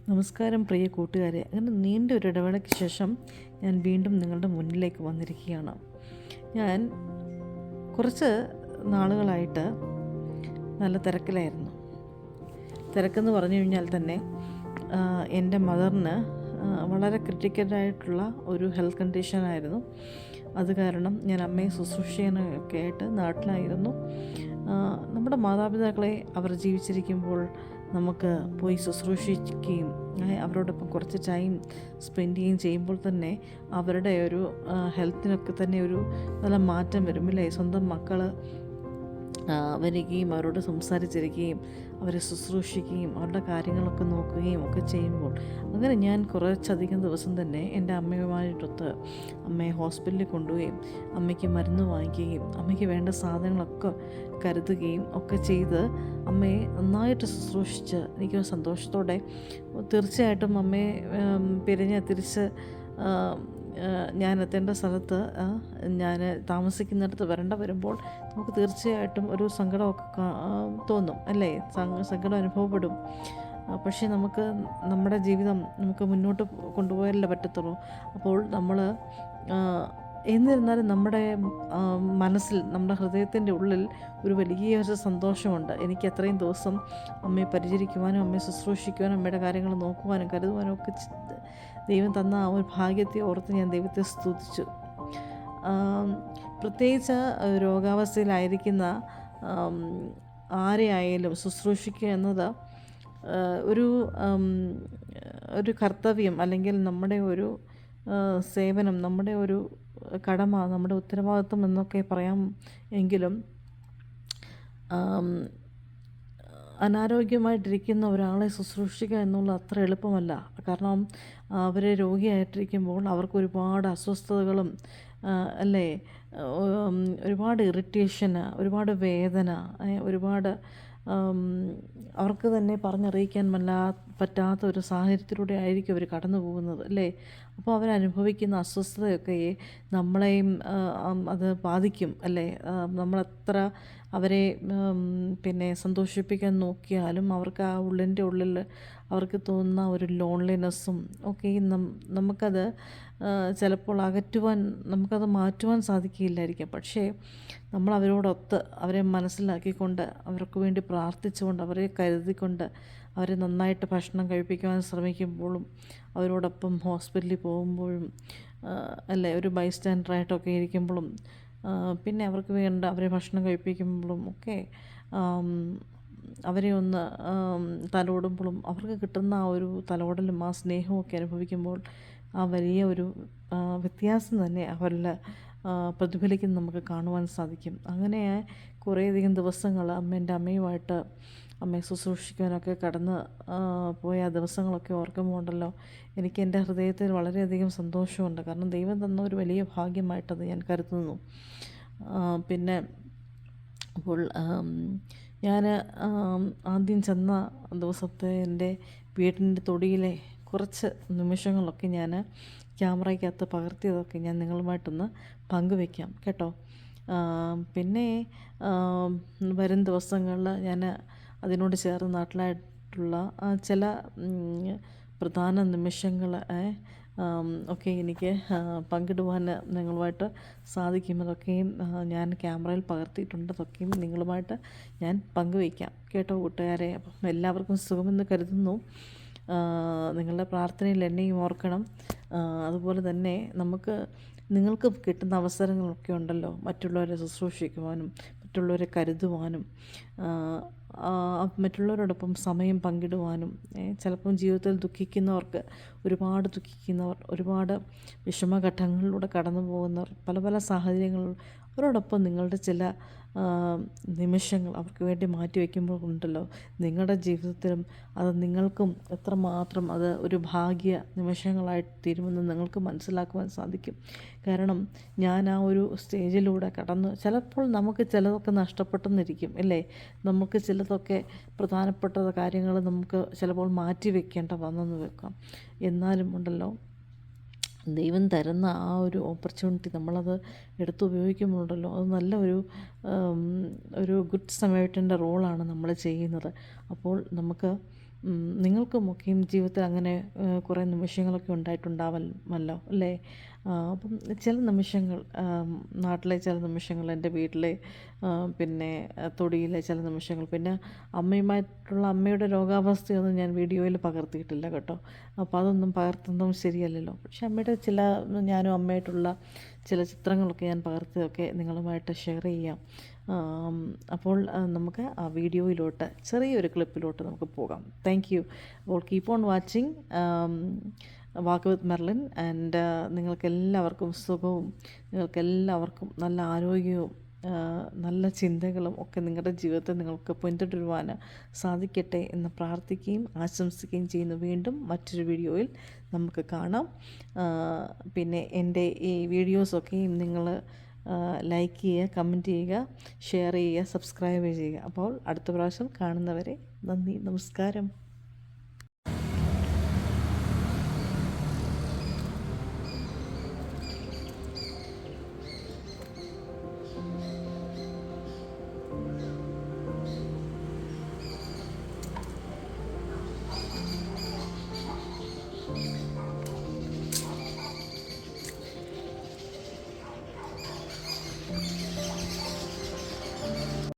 നമസ്കാരം പ്രിയ കൂട്ടുകാരെ. അങ്ങനെ നീണ്ട ഒരു ഇടവേളയ്ക്ക് ശേഷം ഞാൻ വീണ്ടും നിങ്ങളുടെ മുന്നിലേക്ക് വന്നിരിക്കുകയാണ്. ഞാൻ കുറച്ച് നാളുകളായിട്ട് നല്ല തിരക്കിലായിരുന്നു. തിരക്കെന്ന് പറഞ്ഞു കഴിഞ്ഞാൽ തന്നെ എൻ്റെ മദറിന് വളരെ ക്രിട്ടിക്കലായിട്ടുള്ള ഒരു ഹെൽത്ത് കണ്ടീഷനായിരുന്നു. അത് കാരണം ഞാൻ അമ്മയെ ശുശ്രൂഷിക്കാനൊക്കെ ആയിട്ട് നാട്ടിലായിരുന്നു. നമ്മുടെ മാതാപിതാക്കളെ അവർ ജീവിച്ചിരിക്കുമ്പോൾ നമുക്ക് പോയി ശുശ്രൂഷിക്കുകയും അവരോടൊപ്പം കുറച്ച് ടൈം സ്പെൻഡ് ചെയ്യുകയും ചെയ്യുമ്പോൾ തന്നെ അവരുടെ ഒരു ഹെൽത്തിനൊക്കെ തന്നെ ഒരു നല്ല മാറ്റം വരും, ഇല്ലേ? സ്വന്തം മക്കൾ വരികയും അവരോട് സംസാരിച്ചിരിക്കുകയും അവരെ ശുശ്രൂഷിക്കുകയും അവരുടെ കാര്യങ്ങളൊക്കെ നോക്കുകയും ഒക്കെ ചെയ്യുമ്പോൾ അങ്ങനെ ഞാൻ കുറച്ചധികം ദിവസം തന്നെ എൻ്റെ അമ്മയുമായിട്ടൊത്ത് അമ്മയെ ഹോസ്പിറ്റലിൽ കൊണ്ടുപോവുകയും അമ്മയ്ക്ക് മരുന്ന് വാങ്ങിക്കുകയും അമ്മയ്ക്ക് വേണ്ട സാധനങ്ങളൊക്കെ കരുതുകയും ഒക്കെ ചെയ്ത് അമ്മയെ നന്നായിട്ട് ശുശ്രൂഷിച്ച് എനിക്ക് സന്തോഷത്തോടെ തീർച്ചയായിട്ടും അമ്മയെ തിരിച്ച് ഞാൻ എത്തേണ്ട സ്ഥലത്ത് ഞാൻ താമസിക്കുന്നിടത്ത് വരുമ്പോൾ നമുക്ക് തീർച്ചയായിട്ടും ഒരു സങ്കടമൊക്കെ തോന്നും, അല്ലേ? സങ്കടം അനുഭവപ്പെടും. പക്ഷേ നമുക്ക് നമ്മുടെ ജീവിതം നമുക്ക് മുന്നോട്ട് കൊണ്ടുപോയാലേ പറ്റത്തുള്ളൂ. അപ്പോൾ നമ്മൾ എന്നിരുന്നാലും നമ്മുടെ മനസ്സിൽ, നമ്മുടെ ഹൃദയത്തിൻ്റെ ഉള്ളിൽ ഒരു വലിയൊരു സന്തോഷമുണ്ട്. എനിക്ക് അത്രയും ദിവസം അമ്മയെ പരിചരിക്കുവാനും അമ്മയെ ശുശ്രൂഷിക്കുവാനും അമ്മയുടെ കാര്യങ്ങൾ നോക്കുവാനും കരുതുവാനും ഒക്കെ ദൈവം തന്ന ആ ഒരു ഭാഗ്യത്തെ ഓർത്ത് ഞാൻ ദൈവത്തെ സ്തുതിച്ചു. പ്രത്യേകിച്ച് രോഗാവസ്ഥയിലായിരിക്കുന്ന ആരെയായാലും ശുശ്രൂഷിക്കുക എന്നത് ഒരു ഒരു കർത്തവ്യം, അല്ലെങ്കിൽ നമ്മുടെ ഒരു സേവനം, നമ്മുടെ ഒരു കടമ, നമ്മുടെ ഉത്തരവാദിത്വം എന്നൊക്കെ പറയാം. എങ്കിലും അനാരോഗ്യമായിട്ടിരിക്കുന്ന ഒരാളെ ശുശ്രൂഷിക്കുക എന്നുള്ളത് അത്ര എളുപ്പമല്ല. കാരണം അവരെ രോഗിയായിട്ടിരിക്കുമ്പോൾ അവർക്ക് ഒരുപാട് അസ്വസ്ഥതകളും, അല്ലേ, ഒരുപാട് ഇറിറ്റേഷന്, ഒരുപാട് വേദന, ഒരുപാട് അവർക്ക് തന്നെ പറഞ്ഞറിയിക്കാൻ പറ്റാത്ത ഒരു സാഹചര്യത്തിലൂടെ ആയിരിക്കും അവർ കടന്നു പോകുന്നത്, അല്ലേ? അപ്പോൾ അവരനുഭവിക്കുന്ന അസ്വസ്ഥതയൊക്കെ നമ്മളെയും അത് ബാധിക്കും, അല്ലേ? നമ്മളെത്ര അവരെ സന്തോഷിപ്പിക്കാൻ നോക്കിയാലും അവർക്ക് ആ ഉള്ളിൻ്റെ ഉള്ളിൽ അവർക്ക് തോന്നുന്ന ഒരു ലോൺലിനെസ്സും ഒക്കെ നമുക്കത് ചിലപ്പോൾ നമുക്കത് മാറ്റുവാൻ സാധിക്കില്ലായിരിക്കും. പക്ഷേ നമ്മൾ അവരോടൊത്ത് അവരെ മനസ്സിലാക്കിക്കൊണ്ട് അവർക്ക് വേണ്ടി പ്രാർത്ഥിച്ചുകൊണ്ട് അവരെ കരുതിക്കൊണ്ട് അവരെ നന്നായിട്ട് ഭക്ഷണം കഴിപ്പിക്കുവാൻ ശ്രമിക്കുമ്പോഴും അവരോടൊപ്പം ഹോസ്പിറ്റലിൽ പോകുമ്പോഴും, അല്ലേ, ഒരു ബൈസ്റ്റാൻഡറായിട്ടൊക്കെ ഇരിക്കുമ്പോഴും പിന്നെ അവർക്ക് വേണ്ട അവരെ ഭക്ഷണം കഴിപ്പിക്കുമ്പോഴും ഒക്കെ അവരെ ഒന്ന് തലോടുമ്പോഴും അവർക്ക് കിട്ടുന്ന ആ ഒരു തലോടലും ആ സ്നേഹവും ഒക്കെ അനുഭവിക്കുമ്പോൾ ആ വലിയ ഒരു വ്യത്യാസം തന്നെ അവരിൽ പ്രതിഫലിക്കുന്നത് നമുക്ക് കാണുവാൻ സാധിക്കും. അങ്ങനെ കുറേയധികം ദിവസങ്ങൾ എൻ്റെ അമ്മയുമായിട്ട് അമ്മയെ ശുശ്രൂഷിക്കാനൊക്കെ കടന്ന് പോയ ദിവസങ്ങളൊക്കെ ഓർക്കുമ്പോൾ ഉണ്ടല്ലോ, എനിക്ക് എൻ്റെ ഹൃദയത്തിൽ വളരെയധികം സന്തോഷമുണ്ട്. കാരണം ദൈവം തന്ന ഒരു വലിയ ഭാഗ്യമായിട്ടത് ഞാൻ കരുതുന്നു. പിന്നെ അപ്പോൾ ഞാൻ ആദ്യം ചെന്ന ദിവസത്തെ എൻ്റെ വീടിൻ്റെ തൊടിയിലെ കുറച്ച് നിമിഷങ്ങളൊക്കെ ഞാൻ ക്യാമറയ്ക്കകത്ത് പകർത്തിയതൊക്കെ ഞാൻ നിങ്ങളുമായിട്ടൊന്ന് പങ്കുവയ്ക്കാം, കേട്ടോ. പിന്നെ വരും ദിവസങ്ങളിൽ ഞാൻ അതിനോട് ചേർന്ന് നാട്ടിലായിട്ടുള്ള ചില പ്രധാന നിമിഷങ്ങൾ ഒക്കെ എനിക്ക് പങ്കിടുവാൻ നിങ്ങളുമായിട്ട് സാധിക്കും. അതൊക്കെയും ഞാൻ ക്യാമറയിൽ പകർത്തിയിട്ടുണ്ട്. അതൊക്കെയും നിങ്ങളുമായിട്ട് ഞാൻ പങ്കുവയ്ക്കാം, കേട്ടോ കൂട്ടുകാരെ. അപ്പം എല്ലാവർക്കും സുഖമെന്ന് കരുതുന്നു. നിങ്ങളുടെ പ്രാർത്ഥനയിൽ എന്നെയും ഓർക്കണം. അതുപോലെ തന്നെ നിങ്ങൾക്ക് കിട്ടുന്ന അവസരങ്ങളൊക്കെ ഉണ്ടല്ലോ, മറ്റുള്ളവരെ ശുശ്രൂഷിക്കുവാനും മറ്റുള്ളവരെ കരുതുവാനും മറ്റുള്ളവരോടൊപ്പം സമയം പങ്കിടുവാനും. ചിലപ്പം ജീവിതത്തിൽ ഒരുപാട് വിഷമഘട്ടങ്ങളിലൂടെ കടന്നു പോകുന്നവർ, പല പല സാഹചര്യങ്ങളിൽ അവരോടൊപ്പം നിങ്ങളുടെ ചില നിമിഷങ്ങൾ അവർക്ക് വേണ്ടി മാറ്റിവെക്കുമ്പോൾ ഉണ്ടല്ലോ, നിങ്ങളുടെ ജീവിതത്തിലും അത് നിങ്ങൾക്കും എത്രമാത്രം അത് ഒരു ഭാഗ്യ നിമിഷങ്ങളായിട്ട് തീരുമെന്ന് നിങ്ങൾക്ക് മനസ്സിലാക്കുവാൻ സാധിക്കും. കാരണം ഞാൻ ആ ഒരു സ്റ്റേജിലൂടെ ചിലപ്പോൾ നമുക്ക് ചിലതൊക്കെ നഷ്ടപ്പെട്ടെന്നിരിക്കും, അല്ലേ? നമുക്ക് ചിലതൊക്കെ പ്രധാനപ്പെട്ട കാര്യങ്ങൾ നമുക്ക് ചിലപ്പോൾ മാറ്റി വെക്കേണ്ട വന്നെന്ന് വെക്കാം. എന്നാലും ഉണ്ടല്ലോ, ദൈവം തരുന്ന ആ ഒരു ഓപ്പർച്യൂണിറ്റി നമ്മളത് എടുത്തുപയോഗിക്കുമ്പോഴുണ്ടല്ലോ, അത് നല്ല ഒരു ഗുഡ് സമയത്തിൻ്റെ റോളാണ് നമ്മൾ ചെയ്യുന്നത്. അപ്പോൾ നമുക്ക് നിങ്ങൾക്കുമൊക്കെയും ജീവിതത്തിൽ അങ്ങനെ കുറേ നിമിഷങ്ങളൊക്കെ ഉണ്ടായിട്ടുണ്ടാവുമല്ലോ അല്ലേ? അപ്പം ചില നിമിഷങ്ങൾ, നാട്ടിലെ ചില നിമിഷങ്ങൾ, എൻ്റെ വീട്ടിലെ പിന്നെ തൊടിയിലെ ചില നിമിഷങ്ങൾ, പിന്നെ അമ്മയുടെ രോഗാവസ്ഥയൊന്നും ഞാൻ വീഡിയോയിൽ പകർത്തിയിട്ടില്ല കേട്ടോ. അപ്പോൾ അതൊന്നും പകർത്തുന്നതും ശരിയല്ലല്ലോ. പക്ഷെ ഞാനും അമ്മയായിട്ടുള്ള ചില ചിത്രങ്ങളൊക്കെ ഞാൻ പകർത്തിയൊക്കെ നിങ്ങളുമായിട്ട് ഷെയർ ചെയ്യാം. അപ്പോൾ നമുക്ക് ആ വീഡിയോയിലോട്ട്, ചെറിയൊരു ക്ലിപ്പിലോട്ട് നമുക്ക് പോകാം. Thank you. അപ്പോൾ keep on watching walk with Merlin. And നിങ്ങൾക്കെല്ലാവർക്കും സുഖവും, നിങ്ങൾക്കെല്ലാവർക്കും നല്ല ആരോഗ്യവും നല്ല ചിന്തകളും ഒക്കെ നിങ്ങളുടെ ജീവിതത്തിൽ നിങ്ങൾക്ക് പിന്തുടരുവാൻ സാധിക്കട്ടെ എന്ന് പ്രാർത്ഥിക്കുകയും ആശംസിക്കുകയും ചെയ്യുന്നു. വീണ്ടും മറ്റൊരു വീഡിയോയിൽ നമുക്ക് കാണാം. പിന്നെ എൻ്റെ ഈ വീഡിയോസൊക്കെയും നിങ്ങൾ ലൈക്ക് ചെയ്യുക, കമൻറ്റ് ചെയ്യുക, ഷെയർ ചെയ്യുക, സബ്സ്ക്രൈബ് ചെയ്യുക. അപ്പോൾ അടുത്ത പ്രാവശ്യം കാണുന്നവരെ നന്ദി, നമസ്കാരം.